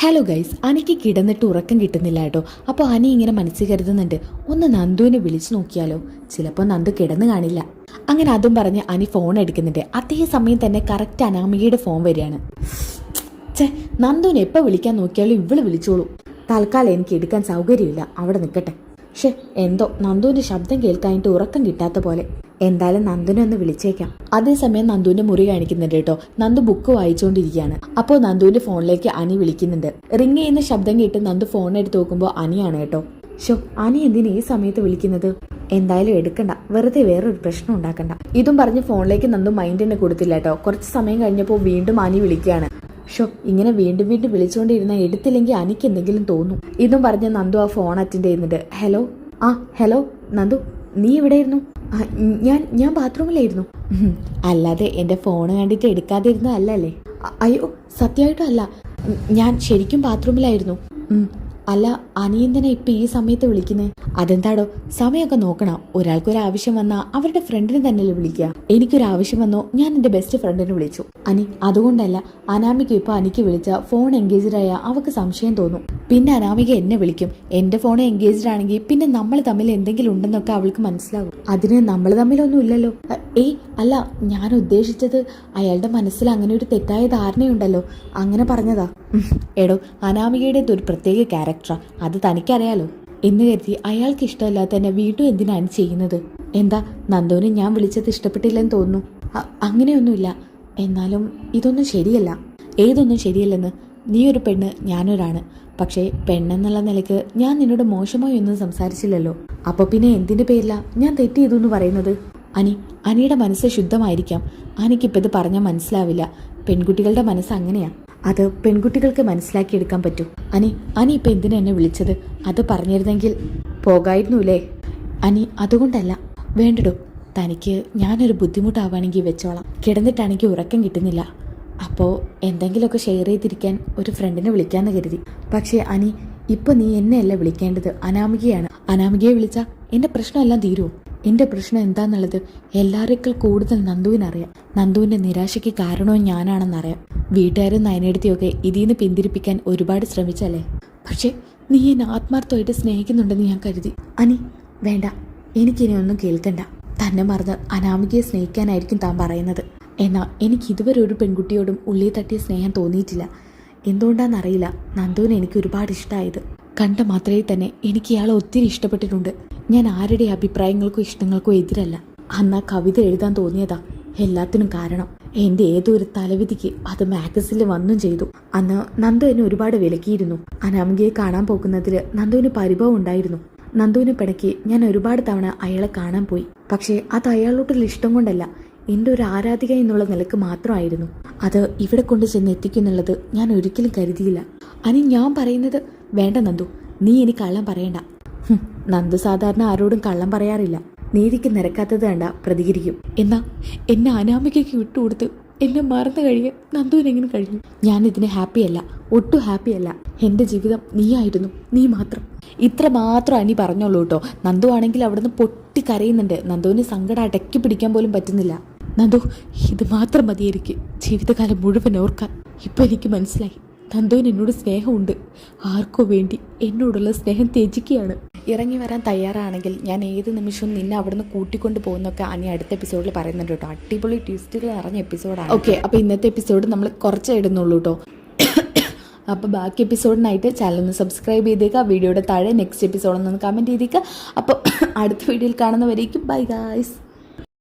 Hello guys, അനിക്ക് കിടന്നിട്ട് ഉറക്കം കിട്ടുന്നില്ല കേട്ടോ. അപ്പോൾ അനി ഇങ്ങനെ മനസ്സിൽ കരുതുന്നുണ്ട്, ഒന്ന് നന്ദുവിനെ വിളിച്ചു നോക്കിയാലോ, ചിലപ്പോൾ നന്ദു കിടന്നു കാണില്ല. അങ്ങനെ അതും പറഞ്ഞ് അനി ഫോൺ എടുക്കുന്നുണ്ട്. അതേ സമയം തന്നെ കറക്റ്റ് അനാമികയുടെ ഫോൺ വരികയാണ്. നന്ദുവിനെ എപ്പോൾ വിളിക്കാൻ നോക്കിയാലും ഇവള് വിളിച്ചോളൂ. തൽക്കാലം എനിക്ക് എടുക്കാൻ സൗകര്യമില്ല, അവിടെ നിൽക്കട്ടെ. എന്തോ നന്ദുവിന്റെ ശബ്ദം കേൾക്കാനായിട്ട് ഉറക്കം കിട്ടാത്ത പോലെ. എന്തായാലും നന്ദുനെ ഒന്ന് വിളിച്ചേക്കാം. അതേസമയം നന്ദുവിന്റെ മുറി കാണിക്കുന്നുണ്ട് കേട്ടോ. നന്ദു ബുക്ക് വായിച്ചുകൊണ്ടിരിക്കുകയാണ്. അപ്പോൾ നന്ദുവിന്റെ ഫോണിലേക്ക് അനി വിളിക്കുന്നുണ്ട്. റിങ് ചെയ്യുന്ന ശബ്ദം കേട്ട് നന്ദു ഫോൺ എടുത്ത് നോക്കുമ്പോൾ അനിയാണ് കേട്ടോ. അനി എന്തിനാ ഈ സമയത്ത് വിളിക്കുന്നത്? എന്തായാലും എടുക്കണ്ട, വെറുതെ വേറൊരു പ്രശ്നം ഉണ്ടാക്കണ്ട. ഇതും പറഞ്ഞ് ഫോണിലേക്ക് നന്ദു മൈൻഡ് തന്നെ കൊടുത്തില്ല കേട്ടോ. കുറച്ച് സമയം കഴിഞ്ഞപ്പോൾ വീണ്ടും അനി വിളിക്കുകയാണ്. ഇങ്ങനെ വീണ്ടും വീണ്ടും വിളിച്ചുകൊണ്ടിരുന്ന എടുത്തില്ലെങ്കിൽ അനിക്ക് എന്തെങ്കിലും തോന്നും. ഇതും പറഞ്ഞ് നന്ദു ആ ഫോൺ അറ്റൻഡ് ചെയ്യുന്നുണ്ട്. ഹലോ നന്ദു, നീ എവിടെയായിരുന്നു? ഞാൻ ബാത്റൂമിലായിരുന്നു. അല്ലാതെ എൻ്റെ ഫോണ് കണ്ടിട്ട് എടുക്കാതിരുന്നതല്ലേ? അയ്യോ, സത്യമായിട്ടും അല്ല, ഞാൻ ശരിക്കും ബാത്റൂമിലായിരുന്നു. അല്ല, അനിയന്തനെ ഇപ്പം ഈ സമയത്ത് വിളിക്കുന്നേ? അതെന്താടോ, സമയമൊക്കെ നോക്കണം. ഒരാൾക്കൊരാവശ്യം വന്നാൽ അവരുടെ ഫ്രണ്ടിനെ തന്നെയല്ലേ വിളിക്കുക. എനിക്കൊരാവശ്യം വന്നോ, ഞാൻ എൻ്റെ ബെസ്റ്റ് ഫ്രണ്ടിനെ വിളിച്ചു. അനി, അതുകൊണ്ടല്ല. അനാമിക ഇപ്പോൾ അനിക്ക് വിളിച്ച ഫോൺ എൻഗേജ്ഡ് ആയാൽ അവൾക്ക് സംശയം തോന്നും. പിന്നെ അനാമിക എന്നെ വിളിക്കും. എൻ്റെ ഫോൺ എൻഗേജ്ഡ് ആണെങ്കിൽ പിന്നെ നമ്മൾ തമ്മിൽ എന്തെങ്കിലും ഉണ്ടെന്നൊക്കെ അവൾക്ക് മനസ്സിലാവും. അതിന് നമ്മൾ തമ്മിലൊന്നും ഇല്ലല്ലോ. അല്ല, ഞാൻ ഉദ്ദേശിച്ചത് അയാളുടെ മനസ്സിൽ അങ്ങനെ ഒരു തെറ്റായ ധാരണയുണ്ടല്ലോ, അങ്ങനെ പറഞ്ഞതാ. എടോ, അനാമികയുടെ ഒരു പ്രത്യേക ക്യാരക്ടറാ, അത് തനിക്കറിയാലോ എന്ന് കരുതി അയാൾക്ക് ഇഷ്ടമല്ലാത്ത തന്നെ വീണ്ടും എന്തിനാണ് ചെയ്യുന്നത്? എന്താ, നന്ദുവിനെ ഞാൻ വിളിച്ചത് ഇഷ്ടപ്പെട്ടില്ലെന്ന് തോന്നുന്നു. അങ്ങനെയൊന്നുമില്ല. എന്നാലും ഇതൊന്നും ശരിയല്ല. ഏതൊന്നും ശരിയല്ലെന്ന്? നീ ഒരു പെണ്ണ്, ഞാനൊരാണ്. പക്ഷേ പെണ്ണെന്നുള്ള നിലയ്ക്ക് ഞാൻ നിന്നോട് മോശമായി ഒന്നും സംസാരിച്ചില്ലല്ലോ. അപ്പോൾ പിന്നെ എന്തിൻ്റെ പേരില ഞാൻ തെറ്റ് ചെയ്തു എന്ന് പറയുന്നത്? അനിയുടെ മനസ്സ് ശുദ്ധമായിരിക്കാം. അനിക്കിപ്പോൾ ഇത് പറഞ്ഞാൽ മനസ്സിലാവില്ല. പെൺകുട്ടികളുടെ മനസ്സ് അങ്ങനെയാ. അത് പെൺകുട്ടികൾക്ക് മനസ്സിലാക്കിയെടുക്കാൻ പറ്റൂ. അനി ഇപ്പം എന്തിനാ എന്നെ വിളിച്ചത്? അത് പറഞ്ഞിരുന്നെങ്കിൽ പോകായിരുന്നുല്ലേ? അതുകൊണ്ടല്ല. വേണ്ടടോ, തനിക്ക് ഞാനൊരു ബുദ്ധിമുട്ടാവുകയാണെങ്കിൽ വെച്ചോളാം. കിടന്നിട്ടാണെങ്കിൽ ഉറക്കം കിട്ടുന്നില്ല. അപ്പോൾ എന്തെങ്കിലുമൊക്കെ ഷെയർ ചെയ്തിരിക്കാൻ ഒരു ഫ്രണ്ടിനെ വിളിക്കാമെന്ന് കരുതി. പക്ഷേ ഇപ്പം നീ എന്നെയല്ല വിളിക്കേണ്ടത്, അനാമികയാണ്. അനാമികയെ വിളിച്ചാൽ എൻ്റെ പ്രശ്നമെല്ലാം തീരുമോ? എൻ്റെ പ്രശ്നം എന്താണെന്നുള്ളത് എല്ലാവരേക്കാൾ കൂടുതൽ നന്ദുവിനറിയാം. നന്ദുവിൻ്റെ നിരാശയ്ക്ക് കാരണവും ഞാനാണെന്നറിയാം. വീട്ടുകാരും നയനെടുത്തിയൊക്കെ ഇതിന്ന് പിന്തിരിപ്പിക്കാൻ ഒരുപാട് ശ്രമിച്ചല്ലേ. പക്ഷേ നീ എന്നെ ആത്മാർത്ഥമായിട്ട് സ്നേഹിക്കുന്നുണ്ടെന്ന് ഞാൻ കരുതി. വേണ്ട, എനിക്കിനി ഒന്നും കേൾക്കണ്ട. തന്നെ മറന്ന് അനാമികയെ സ്നേഹിക്കാനായിരിക്കും താൻ പറയുന്നത്. എന്നാൽ എനിക്ക് ഇതുവരെ ഒരു പെൺകുട്ടിയോടും ഉള്ളിൽ തട്ടിയ സ്നേഹം തോന്നിയിട്ടില്ല. എന്തുകൊണ്ടാണെന്നറിയില്ല, നന്ദുവിനെ എനിക്ക് ഒരുപാട് ഇഷ്ടമായത്. കണ്ട മാത്രമേ തന്നെ എനിക്ക് ഇയാളെ ഒത്തിരി ഇഷ്ടപ്പെട്ടിട്ടുണ്ട്. ഞാൻ ആരുടെ അഭിപ്രായങ്ങൾക്കോ ഇഷ്ടങ്ങൾക്കോ എതിരല്ല. അന്ന് ആ കവിത എഴുതാൻ തോന്നിയതാ എല്ലാത്തിനും കാരണം. എൻ്റെ ഏതോ ഒരു തലവിധിക്ക് അത് മാഗസിനിൽ വന്നും ചെയ്തു. അന്ന് നന്ദു എന്നെ ഒരുപാട് വിലക്കിയിരുന്നു. അനാമികയെ കാണാൻ പോകുന്നതിൽ നന്ദുവിന് പരിഭവം ഉണ്ടായിരുന്നു. നന്ദുവിനെ പിണക്കി ഞാൻ ഒരുപാട് തവണ അയാളെ കാണാൻ പോയി. പക്ഷേ അത് അയാളോട്ടുള്ള ഇഷ്ടം കൊണ്ടല്ല, എൻ്റെ ഒരു ആരാധിക എന്നുള്ള നിലക്ക് മാത്രമായിരുന്നു. അത് ഇവിടെ കൊണ്ട് ചെന്ന് എത്തിക്കുന്നുള്ളത് ഞാൻ ഒരിക്കലും കരുതിയില്ല. ഞാൻ പറയുന്നത്, വേണ്ട നന്ദു, നീ ഇനി കള്ളം പറയണ്ട. നന്ദു സാധാരണ ആരോടും കള്ളം പറയാറില്ല. നീതിക്ക് നിരക്കാത്തത് കണ്ട പ്രതികരിക്കും. എന്നാ എന്നെ അനാമികയ്ക്ക് വിട്ടുകൊടുത്ത് എന്നെ മറന്നു കഴിയാൻ നന്ദുവിനെങ്ങനെ കഴിഞ്ഞു? ഞാൻ ഇതിന് ഹാപ്പിയല്ല, ഒട്ടും ഹാപ്പിയല്ല. എൻ്റെ ജീവിതം നീയായിരുന്നു, നീ മാത്രം. ഇത്ര മാത്രം അനി പറഞ്ഞോളൂ കേട്ടോ. നന്ദു ആണെങ്കിൽ അവിടുന്ന് പൊട്ടിക്കരയുന്നുണ്ട്. നന്ദുവിന് സങ്കടം അടക്കി പിടിക്കാൻ പോലും പറ്റുന്നില്ല. നന്ദു, ഇത് മാത്രം മതിയായിരിക്കും ജീവിതകാലം മുഴുവൻ ഓർക്കാൻ. ഇപ്പം എനിക്ക് മനസ്സിലായി, നന്ദുവിന് എന്നോട് സ്നേഹമുണ്ട്. ആർക്കോ വേണ്ടി എന്നോടുള്ള സ്നേഹം ത്യജിക്കുകയാണ്. ഇറങ്ങി വരാൻ തയ്യാറാണെങ്കിൽ ഞാൻ ഏത് നിമിഷവും നിന്നെ അവിടുന്ന് കൂട്ടിക്കൊണ്ട് പോകുന്നൊക്കെ അനി അടുത്ത എപ്പിസോഡിൽ പറയുന്നുണ്ട് കേട്ടോ. അടിപൊളി ട്വിസ്റ്റുകൾ നിറഞ്ഞ എപ്പിസോഡാണ്. ഓക്കെ, അപ്പോൾ ഇന്നത്തെ എപ്പിസോഡ് നമ്മൾ കുറച്ചേ ഇടുന്നുള്ളൂ കേട്ടോ. അപ്പോൾ ബാക്കി എപ്പിസോഡിനായിട്ട് ചാനൽ ഒന്ന് സബ്സ്ക്രൈബ് ചെയ്തേക്കുക. വീഡിയോയുടെ താഴെ നെക്സ്റ്റ് എപ്പിസോഡൊന്ന് കമൻറ്റ് ചെയ്തേക്കുക. അപ്പോൾ അടുത്ത വീഡിയോയിൽ കാണുന്നവരേക്കും ബൈ ഗായ്സ്.